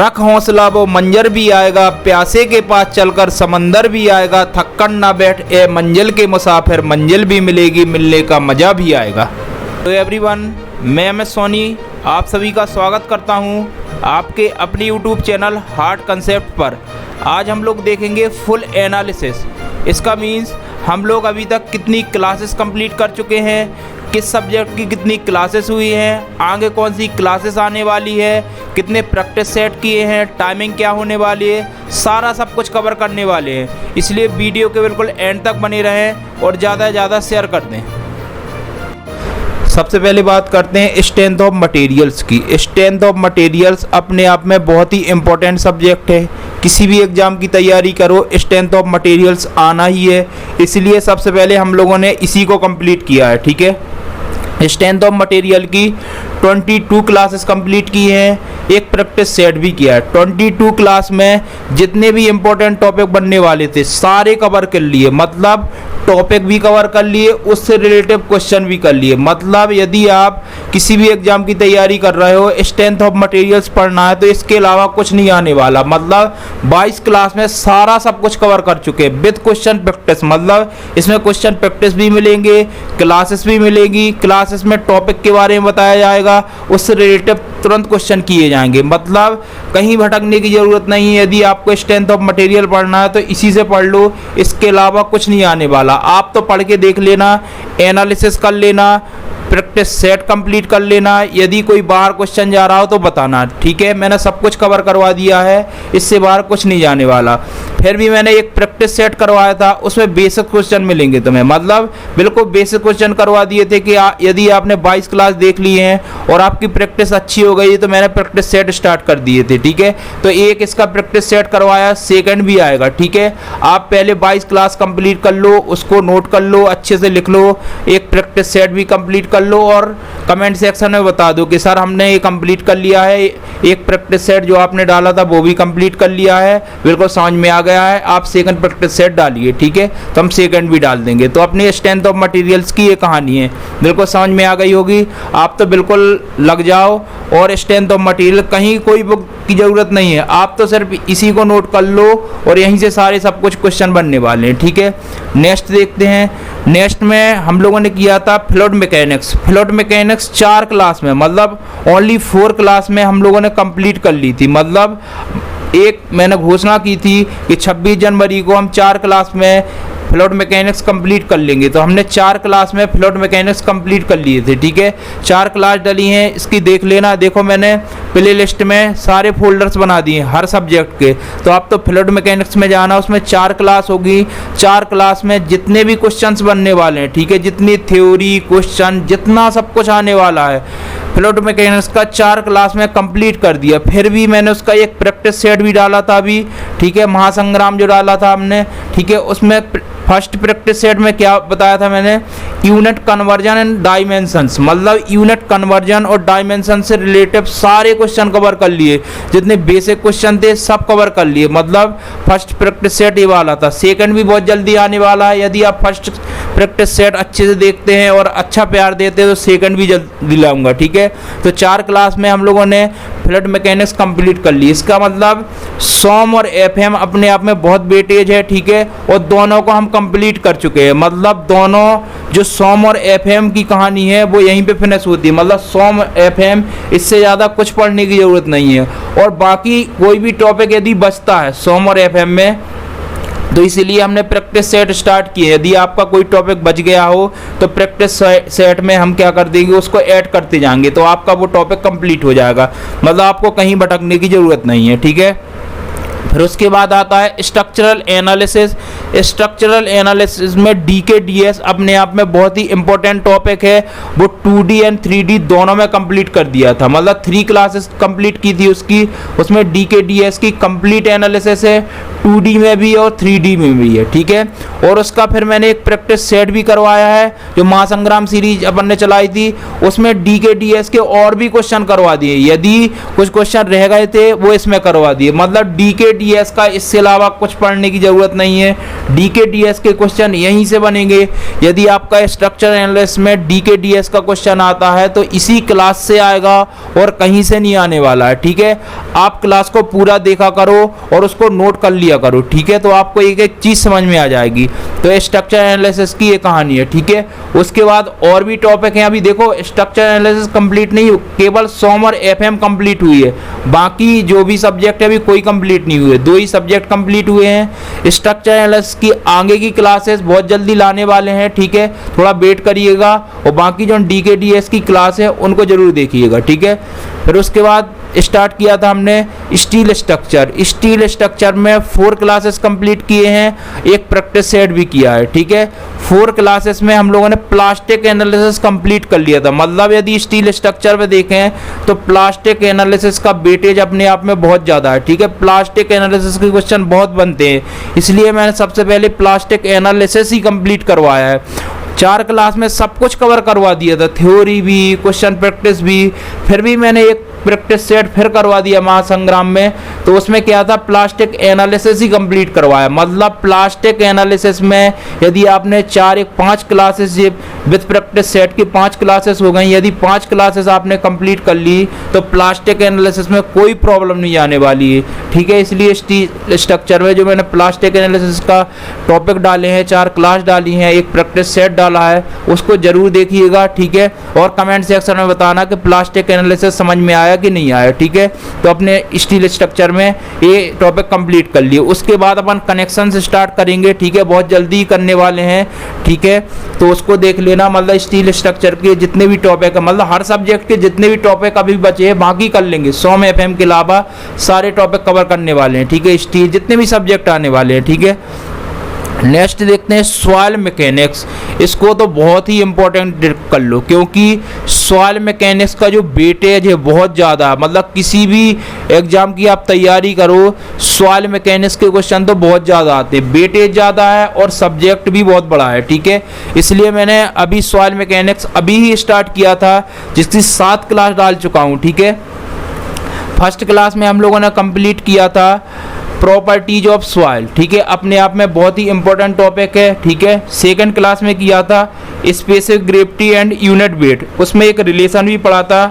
रख हौसला वो मंजर भी आएगा, प्यासे के पास चलकर समंदर भी आएगा, थक्कन ना बैठ ए मंजिल के मुसाफिर, मंजिल भी मिलेगी, मिलने का मज़ा भी आएगा। तो एवरीवन, मैं एमएस सोनी आप सभी का स्वागत करता हूं आपके अपने यूट्यूब चैनल हार्ड कंसेप्ट पर। आज हम लोग देखेंगे फुल एनालिसिस। इसका मीन्स हम लोग अभी तक कितनी क्लासेस कंप्लीट कर चुके हैं, किस सब्जेक्ट की कितनी क्लासेस हुई हैं, आगे कौन सी क्लासेस आने वाली है, कितने प्रैक्टिस सेट किए हैं, टाइमिंग क्या होने वाली है, सारा सब कुछ कवर करने वाले हैं। इसलिए वीडियो के बिल्कुल एंड तक बने रहें और ज़्यादा से ज़्यादा शेयर कर दें। सबसे पहले बात करते हैं स्ट्रेंथ ऑफ मटेरियल्स की। स्ट्रेंथ ऑफ मटेरियल्स अपने आप में बहुत ही इम्पोर्टेंट सब्जेक्ट है। किसी भी एग्ज़ाम की तैयारी करो, स्ट्रेंथ ऑफ मटेरियल्स आना ही है। इसलिए सबसे पहले हम लोगों ने इसी को कंप्लीट किया है। ठीक है, स्ट्रेंथ ऑफ मटेरियल की 22 क्लासेस कंप्लीट की हैं, एक प्रैक्टिस सेट भी किया है। 22 क्लास में जितने भी इम्पोर्टेंट टॉपिक बनने वाले थे सारे कवर कर लिए, मतलब टॉपिक भी कवर कर लिए, उससे रिलेटिव क्वेश्चन भी कर लिए। मतलब यदि आप किसी भी एग्जाम की तैयारी कर रहे हो, स्ट्रेंथ ऑफ मटेरियल्स पढ़ना है, तो इसके अलावा कुछ नहीं आने वाला। मतलब 22 क्लास में सारा सब कुछ कवर कर चुके हैं विद क्वेश्चन प्रैक्टिस। मतलब इसमें क्वेश्चन प्रैक्टिस भी मिलेंगे, क्लासेस भी मिलेंगी। क्लासेस में टॉपिक के बारे में बताया जाएगा, उससे रिलेटिव तुरंत क्वेश्चन किए जाएंगे। मतलब कहीं भटकने की ज़रूरत नहीं है। यदि आपको स्ट्रेंथ ऑफ मटेरियल पढ़ना है तो इसी से पढ़ लो, इसके अलावा कुछ नहीं आने वाला। आप तो पढ़ के देख लेना, एनालिसिस कर लेना, प्रैक्टिस सेट कंप्लीट कर लेना। यदि कोई बाहर क्वेश्चन जा रहा हो तो बताना। ठीक है, मैंने सब कुछ कवर करवा दिया है, इससे बाहर कुछ नहीं जाने वाला। फिर भी मैंने एक प्रैक्टिस सेट करवाया था, उसमें बेसिक क्वेश्चन मिलेंगे तुम्हें। मतलब बिल्कुल बेसिक क्वेश्चन करवा दिए थे कि यदि आपने 22 क्लास देख ली हैं और आपकी प्रैक्टिस अच्छी हो गई तो मैंने प्रैक्टिस सेट स्टार्ट कर दिए थे। ठीक है, तो एक इसका प्रैक्टिस सेट करवाया, सेकेंड भी आएगा। ठीक है, आप पहले 22 क्लास कंप्लीट कर लो, उसको नोट कर लो, अच्छे से लिख लो, एक प्रैक्टिस सेट भी कंप्लीट कर लो और कमेंट सेक्शन में बता दो कि सर हमने ये कंप्लीट कर लिया है, एक प्रैक्टिस सेट जो आपने डाला था वो भी कंप्लीट कर लिया है, बिल्कुल समझ में आ गया है। आप सेकंड प्रैक्टिस सेट डालिए। ठीक है, तो हम सेकंड भी डाल देंगे। तो अपनी स्ट्रेंथ ऑफ मटेरियल्स की ये कहानी है, बिल्कुल समझ में आ गई होगी। आप तो बिल्कुल लग जाओ और स्ट्रेंथ ऑफ मटेरियल कहीं कोई बुक की ज़रूरत नहीं है, आप तो सिर्फ इसी को नोट कर लो और यहीं से सारे सब कुछ क्वेश्चन बनने वाले हैं। ठीक है, नेक्स्ट देखते हैं। नेक्स्ट में हम लोगों ने किया था fluid mechanics. Fluid mechanics 4 class में, मतलब ओनली 4 क्लास में हम लोगों ने कंप्लीट कर ली थी। मतलब एक मैंने घोषणा की थी कि 26 जनवरी को हम 4 क्लास में फ्लूइड मैकेनिक्स कंप्लीट कर लेंगे, तो हमने 4 क्लास में फ्लूइड मैकेनिक्स कंप्लीट कर लिए थे। ठीक है, 4 क्लास डली हैं, इसकी देख लेना। देखो मैंने प्ले लिस्ट में सारे फोल्डर्स बना दिए हर सब्जेक्ट के। तो आप तो फ्लूइड मैकेनिक्स में जाना, उसमें 4 क्लास होगी। 4 क्लास में जितने भी क्वेश्चंस बनने वाले हैं, ठीक है, जितनी थ्योरी क्वेश्चन जितना सब कुछ आने वाला है, फ्लूइड मैकेनिक्स का 4 क्लास में कंप्लीट कर दिया। फिर भी मैंने उसका एक प्रैक्टिस सेट भी डाला था अभी। ठीक है, महासंग्राम जो डाला था हमने, ठीक है, उसमें फर्स्ट प्रैक्टिस सेट में क्या बताया था मैंने, यूनिट कन्वर्जन एंड डायमेंशंस। मतलब यूनिट कन्वर्जन और डायमेंशन से रिलेटिव सारे क्वेश्चन कवर कर लिए, जितने बेसिक क्वेश्चन थे सब कवर कर लिए। मतलब फर्स्ट प्रैक्टिस सेट ये वाला था। सेकंड भी बहुत जल्दी आने वाला है। यदि आप फर्स्ट प्रैक्टिस सेट अच्छे से देखते हैं और अच्छा प्यार देते हैं तो सेकंड भी जल्दी लाऊंगा। ठीक है, तो 4 क्लास में हम लोगों ने फ्लूइड मैकेनिक्स कंप्लीट कर ली। इसका मतलब सॉम और एफएम अपने आप में बहुत वेटेज है। ठीक है, और दोनों को हम कंप्लीट कर चुके हैं। मतलब दोनों जो सॉम और एफएम की कहानी है वो यहीं पे फिनिश होती है। मतलब सॉम एफएम, इससे ज़्यादा कुछ पढ़ने की ज़रूरत नहीं है। और बाकी कोई भी टॉपिक यदि बचता है सॉम और एफएम में, तो इसीलिए हमने प्रैक्टिस सेट स्टार्ट किए। यदि आपका कोई टॉपिक बच गया हो तो प्रैक्टिस सेट में हम क्या कर देंगे, उसको ऐड करते जाएंगे, तो आपका वो टॉपिक कंप्लीट हो जाएगा। मतलब आपको कहीं भटकने की ज़रूरत नहीं है। ठीक है, फिर उसके बाद आता है स्ट्रक्चरल एनालिसिस। स्ट्रक्चरल एनालिसिस में डीके-डीएस अपने आप में बहुत ही इंपॉर्टेंट टॉपिक है। वो 2D एंड 3D दोनों में कंप्लीट कर दिया था। मतलब 3 क्लासेस कंप्लीट की थी उसकी, उसमें डीके-डीएस की कंप्लीट एनालिसिस है, 2D में भी और 3D में भी है। ठीक है, और उसका फिर मैंने एक प्रैक्टिस सेट भी करवाया है, जो महासंग्राम सीरीज अपन ने चलाई थी, उसमें डीके-डीएस के और भी क्वेश्चन करवा दिए। यदि कुछ क्वेश्चन रह गए थे वो इसमें करवा दिए। मतलब डीके डीके डीएस का इससे अलावा कुछ पढ़ने की ज़रूरत नहीं है। डीके डीएस के क्वेश्चन यहीं से बनेंगे। यदि आपका स्ट्रक्चर एनालिसिस में डीके डीएस का क्वेश्चन आता है तो इसी क्लास से आएगा और कहीं से नहीं आने वाला है, ठीक है। आप क्लास को पूरा देखा करो और उसको नोट कर लिया करो, ठीक है, तो आपको एक एक चीज़ समझ में आ जाएगी। तो स्ट्रक्चर एनालिसिस की ये कहानी है, ठीक है। उसके बाद और भी टॉपिक हैं। अभी देखो स्ट्रक्चर एनालिसिस कंप्लीट नहीं, केवल सॉम और एफएम कंप्लीट हुई है, बाकी जो भी सब्जेक्ट है अभी कोई कंप्लीट नहीं हुए, 2 ही सब्जेक्ट कंप्लीट हुए हैं। स्ट्रक्चर एनालिसिस की आगे की क्लासेस बहुत जल्दी लाने वाले हैं, ठीक है, थोड़ा वेट करिएगा। और बाकी जो डीके डीएस की क्लास है उनको जरूर देखिएगा, ठीक है। फिर उसके बाद स्टार्ट किया था हमने स्टील स्ट्रक्चर। स्टील स्ट्रक्चर में 4 क्लासेस कंप्लीट किए हैं, एक प्रैक्टिस सेट भी किया है, ठीक है। 4 क्लासेस में हम लोगों ने प्लास्टिक एनालिसिस कंप्लीट कर लिया था। मतलब यदि स्टील स्ट्रक्चर में देखें तो प्लास्टिक एनालिसिस का वेटेज अपने आप में बहुत ज़्यादा है, ठीक है। प्लास्टिक एनालिसिस के क्वेश्चन बहुत बनते हैं, इसलिए मैंने सबसे पहले प्लास्टिक एनालिसिस ही कंप्लीट करवाया है। 4 क्लास में सब कुछ कवर करवा दिया था, थ्योरी भी, क्वेश्चन प्रैक्टिस भी। फिर भी मैंने एक प्रैक्टिस सेट फिर करवा दिया महासंग्राम में, तो उसमें क्या था, प्लास्टिक एनालिसिस ही कंप्लीट करवाया। मतलब प्लास्टिक एनालिसिस में यदि आपने 5 क्लासेस, ये विद प्रैक्टिस सेट की 5 क्लासेस हो गई, यदि 5 क्लासेस आपने कंप्लीट कर ली तो प्लास्टिक एनालिसिस में कोई प्रॉब्लम नहीं आने वाली है, ठीक है। इसलिए स्ट्रक्चर में जो मैंने प्लास्टिक एनालिसिस का टॉपिक डाले हैं, 4 क्लास डाली हैं, एक प्रैक्टिस सेट डाला है, उसको जरूर देखिएगा, ठीक है। और कमेंट सेक्शन में बताना कि प्लास्टिक एनालिसिस समझ में आया कि नहीं आया, ठीक है। तो अपने स्टील स्ट्रक्चर में ये टॉपिक कंप्लीट कर लिए। उसके बाद अपन कनेक्शन से स्टार्ट करेंगे, ठीक है, बहुत जल्दी करने वाले हैं, ठीक है। तो उसको देख लेना। मतलब स्टील स्ट्रक्चर के जितने भी टॉपिक है, मतलब हर सब्जेक्ट के जितने भी टॉपिक अभी बचे हैं बाकी कर लेंगे। 100 एफएम के अलावा सारे टॉपिक कवर करने वाले हैं, ठीक है। स्टील जितने भी सब्जेक्ट आने वाले हैं, ठीक है। नेक्स्ट देखते हैं सॉइल मैकेनिक्स। इसको तो बहुत ही इंपॉर्टेंट कर लो, क्योंकि सॉइल मैकेनिक्स का जो वेटेज है बहुत ज़्यादा। मतलब किसी भी एग्जाम की आप तैयारी करो, सॉइल मैकेनिक्स के क्वेश्चन तो बहुत ज़्यादा आते हैं, वेटेज ज़्यादा है और सब्जेक्ट भी बहुत बड़ा है, ठीक है। इसलिए मैंने अभी सॉइल मैकेनिक्स अभी ही स्टार्ट किया था, जिसकी 7 क्लास डाल चुका हूँ, ठीक है। फर्स्ट क्लास में हम लोगों ने कंप्लीट किया था प्रॉपर्टीज ऑफ सॉइल, ठीक है, अपने आप में बहुत ही इंपॉर्टेंट टॉपिक है, ठीक है। सेकंड क्लास में किया था specific gravity and unit weight, उसमें एक रिलेशन भी पढ़ा था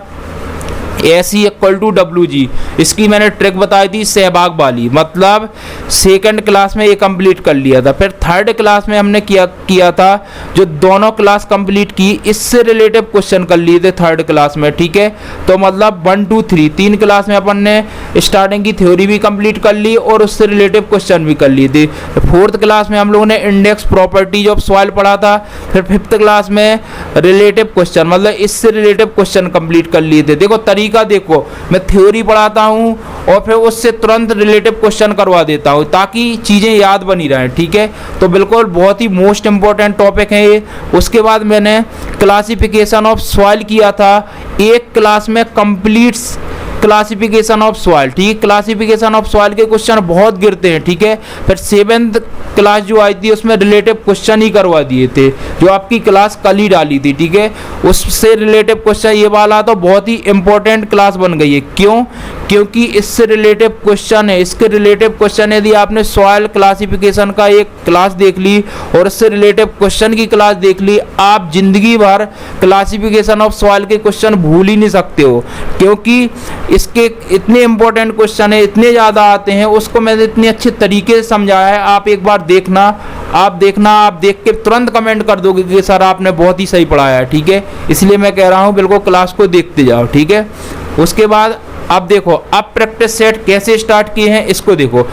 AC=WG। इसकी मैंने ट्रिक बताई थी सहभाग वाली। मतलब सेकंड क्लास में ये कंप्लीट कर लिया था। फिर थर्ड क्लास में हमने किया था जो दोनों क्लास कंप्लीट की, इससे रिलेटिव क्वेश्चन कर लिए थे थर्ड क्लास में, ठीक है। तो मतलब 1 2 3 3 क्लास में अपन ने स्टार्टिंग की थ्योरी भी कंप्लीट कर ली और उससे रिलेटिव क्वेश्चन भी कर लिए थे। फोर्थ क्लास में हम लोगों ने इंडेक्स प्रॉपर्टीज ऑफ सॉइल पढ़ा था। फिर फिफ्थ क्लास में रिलेटिव क्वेश्चन, मतलब इससे रिलेटिव क्वेश्चन कंप्लीट कर लिए थे। देखो तरीका देखो, मैं थ्योरी पढ़ाता हूँ और फिर उससे तुरंत रिलेटिव क्वेश्चन करवा देता हूँ ताकि चीज़ें याद बनी रहें, ठीक है। तो बिल्कुल बहुत ही मोस्ट इंपॉर्टेंट टॉपिक है ये। उसके बाद मैंने क्लासिफिकेशन ऑफ सॉइल किया था एक क्लास में कंप्लीट, क्लासिफिकेशन ऑफ सॉइल, ठीक है। क्लासिफिकेशन ऑफ सॉइल के क्वेश्चन बहुत गिरते हैं, ठीक है। फिर 7th क्लास जो आई थी उसमें रिलेटिव क्वेश्चन ही करवा दिए थे, जो आपकी क्लास कल ही डाली थी, ठीक है। उससे रिलेटिव क्वेश्चन ये वाला तो बहुत ही इंपॉर्टेंट क्लास बन गई है। क्यों? क्योंकि इससे रिलेटिव क्वेश्चन है। इसके रिलेटिव क्वेश्चन यदि आपने सॉइल क्लासिफिकेशन का एक क्लास देख ली और इससे रिलेटिव क्वेश्चन की क्लास देख ली, आप जिंदगी भर क्लासिफिकेशन ऑफ सॉइल के क्वेश्चन भूल ही नहीं सकते हो, क्योंकि इसके इतने इंपॉर्टेंट क्वेश्चन है, इतने ज़्यादा आते हैं। उसको मैंने इतने अच्छे तरीके से समझाया है, आप एक बार देखना, आप देख के तुरंत कमेंट कर दोगे कि सर आपने बहुत ही सही पढ़ाया है, ठीक है। इसलिए मैं कह रहा हूँ बिल्कुल क्लास को देखते जाओ, ठीक है। उसके बाद अब देखो, अब प्रैक्टिस सेट कैसे स्टार्ट किए हैं इसको देखो।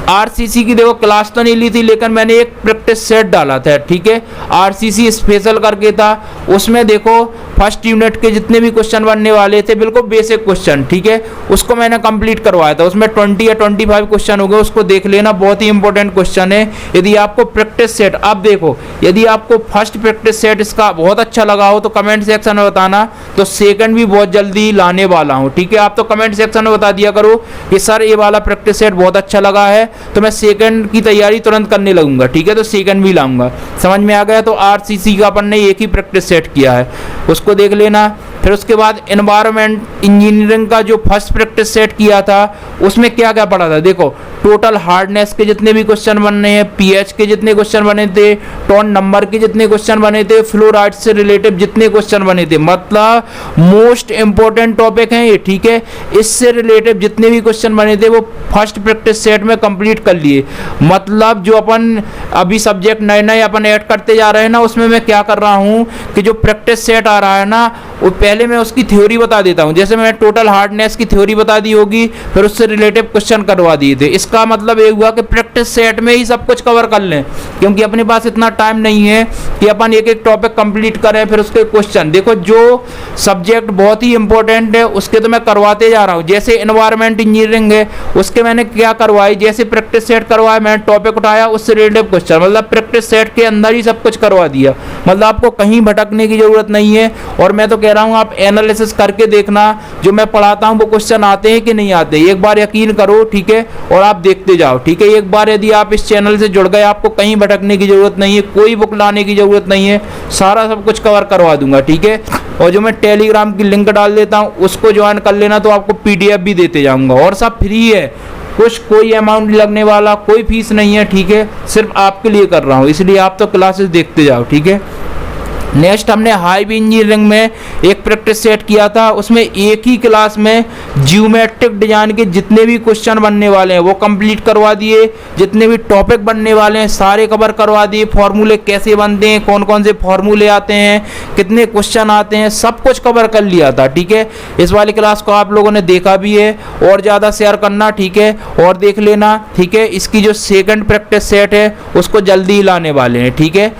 आरसीसी की देखो क्लास तो नहीं ली थी, लेकिन मैंने एक प्रैक्टिस सेट डाला था, ठीक है। आरसीसी स्पेशल करके था, उसमें देखो फर्स्ट यूनिट के जितने भी क्वेश्चन बनने वाले थे बिल्कुल बेसिक क्वेश्चन, ठीक है, उसको मैंने कंप्लीट करवाया था। उसमें 20 या 25 क्वेश्चन हो गए, उसको देख लेना, बहुत ही इंपॉर्टेंट क्वेश्चन है। यदि आपको प्रैक्टिस सेट, अब देखो यदि आपको फर्स्ट प्रैक्टिस सेट इसका बहुत अच्छा लगा हो तो कमेंट सेक्शन में बताना, तो सेकंड भी बहुत जल्दी लाने वाला हूँ, ठीक है। आप तो कमेंट सेक्शन में बता दिया करो कि सर ये वाला प्रैक्टिस सेट बहुत अच्छा लगा है, तो मैं सेकंड की तैयारी तुरंत करने लगूंगा, ठीक है। तो सेकंड भी लाऊंगा, समझ में आ गया। तो आरसीसी का अपन ने एक ही प्रैक्टिस सेट किया है, उसको देख लेना। फिर उसके बाद एनवायरनमेंट इंजीनियरिंग का जो फर्स्ट प्रैक्टिस सेट किया था उसमें क्या क्या पढ़ा था। देखो टोटल हार्डनेस के जितने भी क्वेश्चन बनने हैं, पीएच के जितने क्वेश्चन बने थे, टोन नंबर के जितने क्वेश्चन बने थे, फ्लोराइड से रिलेटेड जितने क्वेश्चन बने थे, मतलब मोस्ट इंपॉर्टेंट टॉपिक हैं ये, ठीक है। इससे रिलेटेड जितने भी क्वेश्चन बने थे वो फर्स्ट प्रैक्टिस सेट में कंप्लीट कर लिए। मतलब जो अपन अभी सब्जेक्ट नए नए अपन ऐड करते जा रहे हैं ना, उसमें मैं क्या कर रहा हूँ कि जो प्रैक्टिस सेट आ रहा है ना, वो पहले मैं उसकी थ्योरी बता देता हूँ। जैसे मैंने टोटल हार्डनेस की थ्योरी बता दी होगी, फिर उससे रिलेटेड क्वेश्चन करवा दिए थे। इसका मतलब ये हुआ कि प्रैक्टिस सेट में ही सब कुछ कवर कर लें, क्योंकि अपने पास इतना टाइम नहीं है कि अपन एक एक टॉपिक कंप्लीट करें फिर उसके क्वेश्चन। देखो जो सब्जेक्ट बहुत ही इंपॉर्टेंट है उसके तो मैं करवाते जा रहा हूँ। जैसे एनवायरनमेंट इंजीनियरिंग है, उसके मैंने क्या करवाई, जैसे प्रैक्टिस सेट करवाया, मैंने टॉपिक उठाया, उससे रिलेटेड क्वेश्चन, मतलब प्रैक्टिस सेट के अंदर ही सब कुछ करवा दिया। मतलब आपको कहीं भटकने की जरूरत नहीं है। और मैं तो कह रहा हूँ आप एनालिसिस करके देखना, जो मैं पढ़ाता हूँ वो क्वेश्चन आते हैं कि नहीं आते, एक बार यकीन करो, ठीक है, और आप देखते जाओ, ठीक है। एक बार यदि आप इस चैनल से जुड़ गए, आपको कहीं भटकने की जरूरत नहीं है, कोई बुक लाने की जरूरत नहीं है, सारा सब कुछ कवर करवा दूंगा, ठीक है। और जो मैं टेलीग्राम की लिंक डाल देता हूँ उसको ज्वाइन कर लेना, तो आपको पीडीएफ भी देते जाऊंगा, और सब फ्री है, कुछ कोई अमाउंट लगने वाला, कोई फीस नहीं है, ठीक है। सिर्फ आपके लिए कर रहा हूँ, इसलिए आप तो क्लासेस देखते जाओ, ठीक है। नेक्स्ट हमने हाईवे इंजीनियरिंग में एक प्रैक्टिस सेट किया था, उसमें एक ही क्लास में ज्योमेट्रिक डिजाइन के जितने भी क्वेश्चन बनने वाले हैं वो कंप्लीट करवा दिए, जितने भी टॉपिक बनने वाले हैं सारे कवर करवा दिए, फॉर्मूले कैसे बनते हैं, कौन कौन से फॉर्मूले आते हैं, कितने क्वेश्चन आते हैं, सब कुछ कवर कर लिया था, ठीक है। इस वाली क्लास को आप लोगों ने देखा भी है, और ज़्यादा शेयर करना, ठीक है, और देख लेना, ठीक है। इसकी जो सेकंड प्रैक्टिस सेट है उसको जल्दी ही लाने वाले हैं, ठीक है।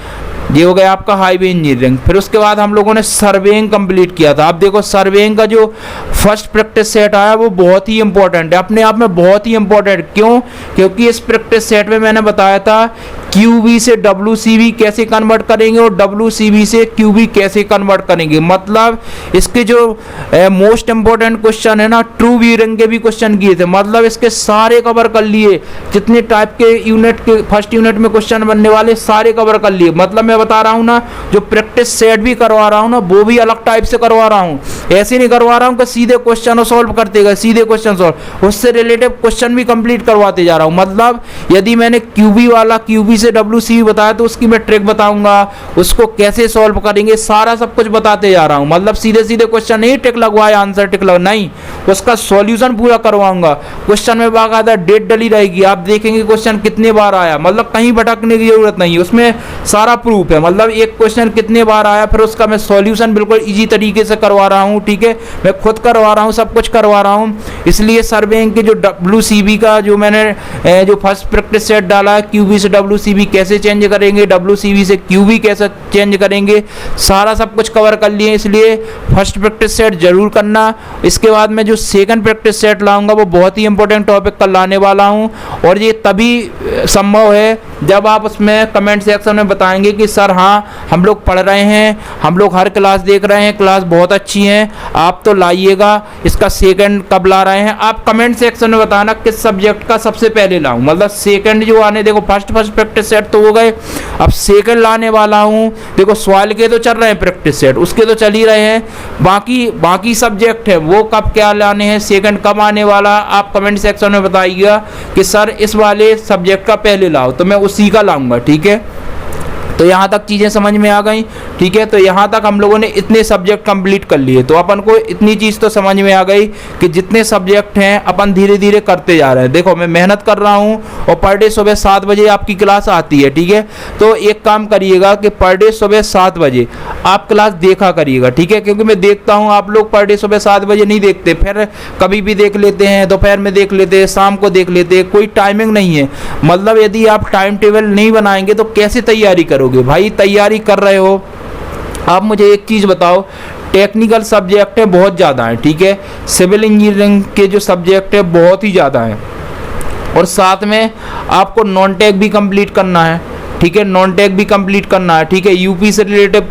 ये हो गया आपका हाईवे इंजीनियरिंग। फिर उसके बाद हम लोगों ने सर्वेइंग कंप्लीट किया था। अब देखो सर्वेइंग का जो फर्स्ट प्रैक्टिस सेट आया वो बहुत ही इंपॉर्टेंट है, अपने आप में बहुत ही इंपॉर्टेंट। क्यों? क्योंकि इस प्रैक्टिस सेट में मैंने बताया था क्यूबी से डब्ल्यूसीबी कैसे कन्वर्ट करेंगे और डब्ल्यूसीबी से क्यूबी कैसे कन्वर्ट करेंगे। मतलब इसके जो मोस्ट इंपॉर्टेंट क्वेश्चन है ना, ट्रू वीरिंग के भी क्वेश्चन किए थे, मतलब इसके सारे कवर कर लिए, जितने टाइप के यूनिट के फर्स्ट यूनिट में क्वेश्चन बनने वाले सारे कवर कर लिए। मतलब मैं बता रहा हूँ ना, जो प्रैक्टिस सेट भी करवा रहा हूँ ना वो भी अलग टाइप से करवा रहा हूँ, ऐसे नहीं करवा रहा हूँ कि सीधे क्वेश्चन सॉल्व करते गए, सीधे क्वेश्चन सॉल्व, उससे रिलेटेड क्वेश्चन भी कंप्लीट करवाते जा रहा हूँ। मतलब यदि मैंने क्यूबी वाला क्यूबी से डब्ल्यूसीबी बताया तो उसकी मैं ट्रिक बताऊंगा, उसको कैसे सॉल्व करेंगे, सारा सब कुछ बताते जा रहा हूँ। मतलब सीधे सीधे क्वेश्चन नहीं टिक लगवाया, आंसर टिक लगा नहीं, उसका सॉल्यूशन पूरा करवाऊंगा। क्वेश्चन में बाकायदा डेट डली रहेगी, आप देखेंगे क्वेश्चन कितने बार आया, मतलब कहीं भटकने की जरूरत नहीं है, उसमें सारा प्रूफ है। मतलब एक क्वेश्चन कितने बार आया, फिर उसका मैं सॉल्यूशन बिल्कुल इजी तरीके से करवा रहा हूँ, ठीक है। मैं खुद करवा रहा हूँ, सब कुछ करवा रहा हूँ। इसलिए सर्वेइंग के जो डब्ल्यूसीबी का जो मैंने जो फर्स्ट प्रैक्टिस सेट डाला है, क्यूबी से डब्ल्यूसीबी कैसे चेंज करेंगे, डब्ल्यूसीबी से क्यूबी कैसे चेंज करेंगे, सारा सब कुछ कवर कर लिए। इसलिए फर्स्ट प्रैक्टिस सेट जरूर करना। इसके बाद मैं जो सेकंड प्रैक्टिस सेट लाऊंगा वो बहुत ही इंपॉर्टेंट टॉपिक का लाने वाला हूं, और ये तभी संभव है जब आप उसमें कमेंट सेक्शन में बताएंगे कि सर हाँ हम लोग पढ़ रहे हैं, हम लोग हर क्लास देख रहे हैं, क्लास बहुत अच्छी है, आप तो लाइएगा। इसका सेकंड कब ला रहे हैं आप कमेंट सेक्शन में बताना किस सब्जेक्ट का सबसे पहले लाऊं। मतलब सेकंड जो आने, देखो फर्स्ट प्रैक्टिस सेट तो हो गए, अब सेकंड लाने वाला हूं। देखो सवाल के तो चल रहे हैं प्रैक्टिस सेट, उसके तो चल ही रहे हैं, बाकी सब्जेक्ट है वो कब क्या लाने हैं, सेकंड कब आने वाला, आप कमेंट सेक्शन में बताइएगा कि सर इस वाले सब्जेक्ट का पहले लाओ, तो मैं उसी का लाऊंगा, ठीक है। तो यहाँ तक चीज़ें समझ में आ गई, ठीक है। तो यहाँ तक हम लोगों ने इतने सब्जेक्ट कंप्लीट कर लिए, तो अपन को इतनी चीज़ तो समझ में आ गई कि जितने सब्जेक्ट हैं अपन धीरे धीरे करते जा रहे हैं। देखो मैं मेहनत कर रहा हूँ, और पर डे सुबह 7 बजे आपकी क्लास आती है, ठीक है। तो एक काम करिएगा कि पर डे सुबह 7 बजे आप क्लास देखा करिएगा, ठीक है, क्योंकि मैं देखता हूँ आप लोग पर डे सुबह 7 बजे नहीं देखते, फिर कभी भी देख लेते हैं, दोपहर में देख लेते हैं, शाम को देख लेते हैं, कोई टाइमिंग नहीं है। मतलब यदि आप टाइम टेबल नहीं बनाएंगे तो कैसे तैयारी करोगे भाई। तैयारी कर रहे हो आप, मुझे एक चीज बताओ, टेक्निकल सब्जेक्ट है बहुत ज़्यादा है, ठीक है, सिविल इंजीनियरिंग के जो सब्जेक्ट है बहुत ही ज़्यादा है, और साथ में आपको नॉन टेक भी कंप्लीट करना है, ठीक है, नॉन टेक भी कंप्लीट करना है, ठीक है, यूपी से रिलेटेड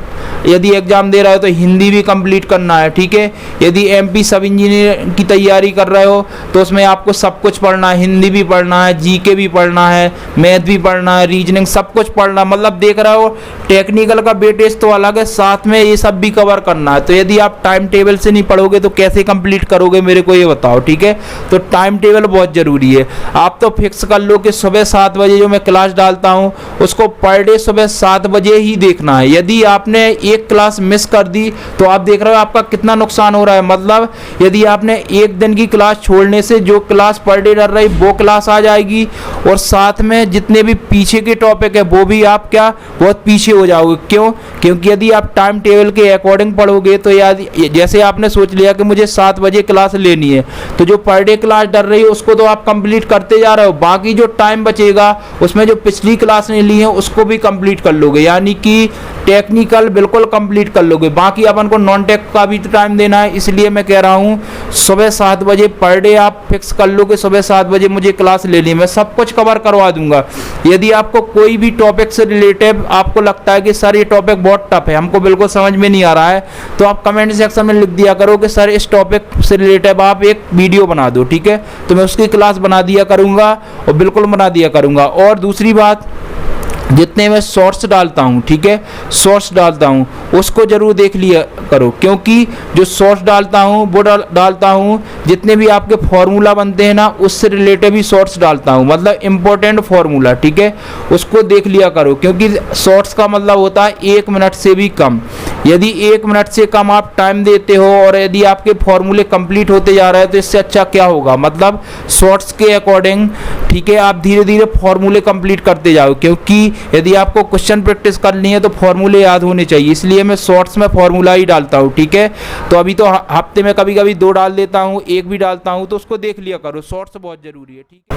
यदि एग्जाम दे रहे हो तो हिंदी भी कंप्लीट करना है, ठीक है, यदि एमपी सब इंजीनियर की तैयारी कर रहे हो तो उसमें आपको सब कुछ पढ़ना है, हिंदी भी पढ़ना है, जीके भी पढ़ना है, मैथ भी पढ़ना है, रीजनिंग सब कुछ पढ़ना, मतलब देख रहे हो टेक्निकल का वेटेज तो अलग है, साथ में ये सब भी कवर करना है। तो यदि आप टाइम टेबल से नहीं पढ़ोगे तो कैसे कंप्लीट करोगे, मेरे को ये बताओ, ठीक है। तो टाइम टेबल बहुत ज़रूरी है। आप तो फिक्स कर लो कि सुबह 7 बजे जो मैं क्लास डालता हूँ उसको पर डे सुबह 7 बजे ही देखना है। यदि आपने एक क्लास मिस कर दी तो आप देख रहे हो आपका कितना नुकसान हो रहा है। मतलब यदि आपने एक दिन की क्लास छोड़ने से जो क्लास पर डे डल रही वो क्लास आ जाएगी, और साथ में जितने भी पीछे के टॉपिक है वो भी आप क्या बहुत पीछे हो जाओगे। क्यों? क्योंकि यदि आप टाइम टेबल के अकॉर्डिंग पढ़ोगे तो यदि जैसे आपने सोच लिया कि मुझे 7 बजे क्लास लेनी है तो जो पर डे क्लास डल रही है उसको तो आप कंप्लीट करते जा रहे हो, बाकी जो टाइम बचेगा उसमें जो पिछली क्लास ने ली है उसको भी कंप्लीट कर लोगे, यानी कि टेक्निकल बिल्कुल कंप्लीट कर लोगे। बाकी अपन को नॉन टेक का भी तो टाइम देना है, इसलिए मैं कह रहा हूँ सुबह 7 बजे पर डे आप फिक्स कर लो कि सुबह 7 बजे मुझे क्लास लेनी है, मैं सब कुछ कवर करवा दूंगा। यदि आपको कोई भी टॉपिक से रिलेटेड आपको लगता है कि सर ये टॉपिक बहुत टफ है, हमको बिल्कुल समझ में नहीं आ रहा है, तो आप कमेंट सेक्शन में लिख दिया करो कि सर इस टॉपिक से रिलेटेड आप एक वीडियो बना दो, ठीक है, तो मैं उसकी क्लास बना दिया करूँगा और बिल्कुल बना दिया करूँगा। और दूसरी बात, जितने मैं शॉर्ट्स डालता हूँ, ठीक है, शॉर्ट्स डालता हूँ उसको जरूर देख लिया करो, क्योंकि जो शॉर्ट्स डालता हूँ वो डालता हूँ जितने भी आपके फॉर्मूला बनते हैं ना उससे रिलेटेड भी शॉर्ट्स डालता हूँ, मतलब इम्पोर्टेंट फॉर्मूला, ठीक है, उसको देख लिया करो। क्योंकि शॉर्ट्स का मतलब होता है 1 मिनट से भी कम। यदि 1 मिनट से कम आप टाइम देते हो और यदि आपके फॉर्मूले कंप्लीट होते जा रहे हैं तो इससे अच्छा क्या होगा, मतलब शॉर्ट्स के अकॉर्डिंग, ठीक है, आप धीरे धीरे फॉर्मूले कंप्लीट करते जाओ। क्योंकि यदि आपको क्वेश्चन प्रैक्टिस करनी है तो फॉर्मूले याद होने चाहिए, इसलिए मैं शॉर्ट्स में फॉर्मूला ही डालता हूँ, ठीक है। तो अभी तो हफ्ते में कभी कभी 2 डाल देता हूँ, 1 भी डालता हूँ, तो उसको देख लिया करो, शॉर्ट्स बहुत ज़रूरी है, ठीक है।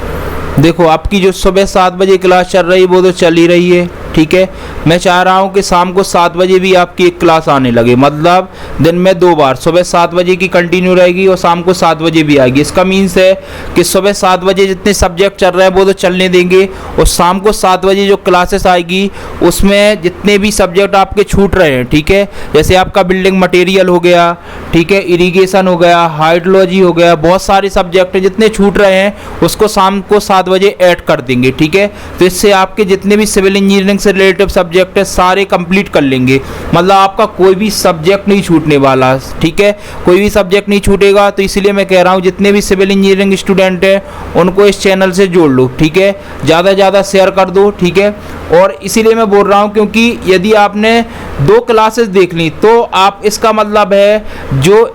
देखो आपकी जो सुबह 7 बजे क्लास चल रही है वो तो चल ही रही है, ठीक है। मैं चाह रहा हूँ कि शाम को 7 बजे भी आपकी एक क्लास आने लगे, मतलब दिन में 2 बार, सुबह 7 बजे की कंटिन्यू रहेगी और शाम को 7 बजे भी आएगी। इसका मीन्स है कि सुबह 7 बजे जितने सब्जेक्ट चल रहे हैं वो तो चलने देंगे, और शाम को 7 बजे जो क्लासेस आएगी उसमें जितने भी सब्जेक्ट आपके छूट रहे हैं, ठीक है, जैसे आपका बिल्डिंग मटेरियल हो गया, ठीक है, इरिगेशन हो गया, हाइड्रोलॉजी हो गया, बहुत सारे सब्जेक्ट जितने छूट रहे हैं उसको शाम को 7 बजे ऐड कर देंगे, ठीक है। तो इससे आपके जितने भी सिविल इंजीनियरिंग से रिलेटेड सब्जेक्ट है सारे कंप्लीट कर लेंगे, मतलब आपका कोई भी सब्जेक्ट नहीं छूटने वाला, ठीक है, कोई भी सब्जेक्ट नहीं छूटेगा। तो इसलिए मैं कह रहा हूँ जितने भी सिविल इंजीनियरिंग स्टूडेंट हैं उनको इस चैनल से जोड़ लो, ठीक है, ज़्यादा से ज़्यादा शेयर कर दो, ठीक है। और इसीलिए मैं बोल रहा हूँ क्योंकि यदि आपने 2 क्लासेस देख ली तो आप, इसका मतलब है जो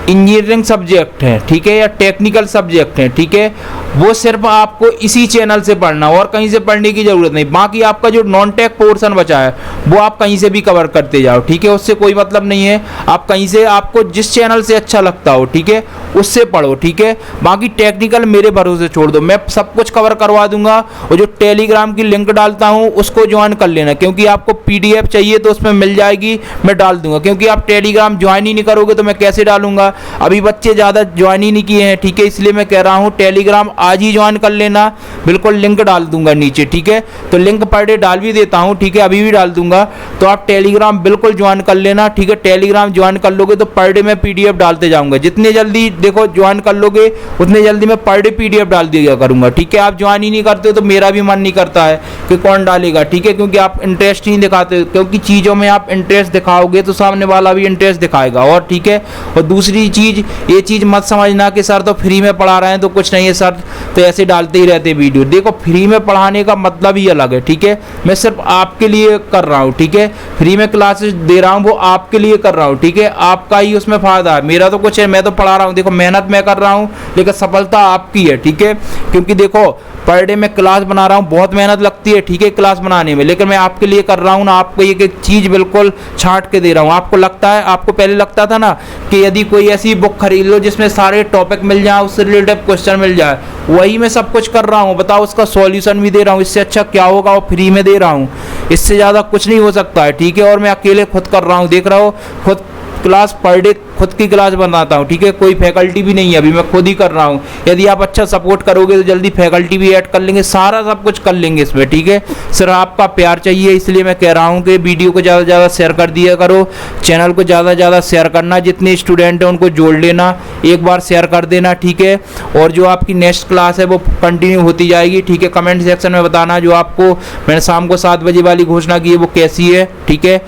इंजीनियरिंग सब्जेक्ट हैं, ठीक है, या टेक्निकल सब्जेक्ट हैं, ठीक है, वो सिर्फ आपको इसी चैनल से पढ़ना और कहीं से पढ़ने की ज़रूरत नहीं। बाकी आपका जो नॉन टेक पोर्शन बचा है वो आप कहीं से भी कवर करते जाओ, ठीक है, उससे कोई मतलब नहीं है। आप कहीं से, आपको जिस चैनल से अच्छा लगता हो, ठीक है, उससे पढ़ो, ठीक है। बाकी टेक्निकल मेरे भरोसे छोड़ दो, मैं सब कुछ कवर करवा दूंगा। और जो टेलीग्राम की लिंक डालता हूँ उसको ज्वाइन कर लेना, क्योंकि आपको PDF चाहिए तो उसमें मिल जाएगी, मैं डाल दूंगा। क्योंकि आप टेलीग्राम ज्वाइन ही नहीं करोगे तो मैं कैसे डालूंगा। अभी बच्चे ज़्यादा ज्वाइन ही नहीं किए हैं, ठीक है, इसलिए मैं कह रहा हूँ टेलीग्राम आज ही ज्वाइन कर लेना, बिल्कुल लिंक डाल दूंगा नीचे, ठीक है। तो लिंक पर डे डाल भी देता हूँ, ठीक है, अभी भी डाल दूंगा, तो आप टेलीग्राम बिल्कुल ज्वाइन कर लेना, ठीक है। टेलीग्राम ज्वाइन कर लोगे तो पर डे मैं PDF डालते जाऊँगा, जितने जल्दी देखो ज्वाइन कर लोगे उतने जल्दी मैं पर डे PDF डाल दिया करूँगा, ठीक है। आप ज्वाइन ही नहीं करते तो मेरा भी मन नहीं करता है कि कौन डालेगा, ठीक है, क्योंकि आप इंटरेस्ट नहीं दिखाते, क्योंकि चीज़ों में आप इंटरेस्ट दिखाओगे तो सामने वाला भी इंटरेस्ट दिखाएगा। और ठीक है, और दूसरी चीज़, ये चीज़ मत समझना कि सर तो फ्री में पढ़ा रहे हैं तो कुछ नहीं है सर, तो ऐसे डालते ही रहते वीडियो। देखो फ्री में पढ़ाने का मतलब ही अलग है, ठीक है, मैं सिर्फ आपके लिए कर रहा हूँ, ठीक है, फ्री में क्लासेस दे रहा हूँ वो आपके लिए कर रहा हूँ, ठीक है, आपका ही उसमें फ़ायदा है, मेरा तो कुछ है, मैं तो पढ़ा रहा हूँ, देखो मेहनत मैं कर रहा हूँ लेकिन सफलता आपकी है, ठीक है। क्योंकि देखो पर डे मैं क्लास बना रहा हूँ, बहुत मेहनत लगती है, ठीक है, क्लास बनाने में, लेकिन मैं आपके लिए कर रहा हूँ ना, आपको एक एक चीज़ बिल्कुल छांट के दे रहा हूँ। आपको लगता है, आपको पहले लगता था ना कि यदि कोई ऐसी बुक खरीद लो जिसमें सारे टॉपिक मिल जाए, उससे रिलेटेड क्वेश्चन मिल जाए, वही मैं सब कुछ कर रहा हूँ, बताओ उसका सॉल्यूशन भी दे रहा हूँ, इससे अच्छा क्या होगा, वो फ्री में दे रहा हूँ, इससे ज़्यादा कुछ नहीं हो सकता है, ठीक है। और मैं अकेले खुद कर रहा हूँ, देख रहा हो खुद क्लास पर डे खुद की क्लास बनाता हूँ, ठीक है, कोई फैकल्टी भी नहीं है, अभी मैं खुद ही कर रहा हूँ। यदि आप अच्छा सपोर्ट करोगे तो जल्दी फैकल्टी भी ऐड कर लेंगे, सारा सब कुछ कर लेंगे इसमें, ठीक है। सिर्फ आपका प्यार चाहिए, इसलिए मैं कह रहा हूँ कि वीडियो को ज़्यादा से ज़्यादा शेयर कर दिया करो, चैनल को ज़्यादा से ज़्यादा शेयर करना, जितने स्टूडेंट हैं उनको जोड़ लेना, एक बार शेयर कर देना, ठीक है। और जो आपकी नेक्स्ट क्लास है वो कंटिन्यू होती जाएगी, ठीक है। कमेंट सेक्शन में बताना जो आपको मैंने शाम को 7 बजे वाली घोषणा की है वो कैसी है, ठीक है।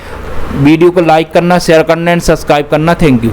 वीडियो को लाइक करना, शेयर करना एंड सब्सक्राइब करना। Thank you.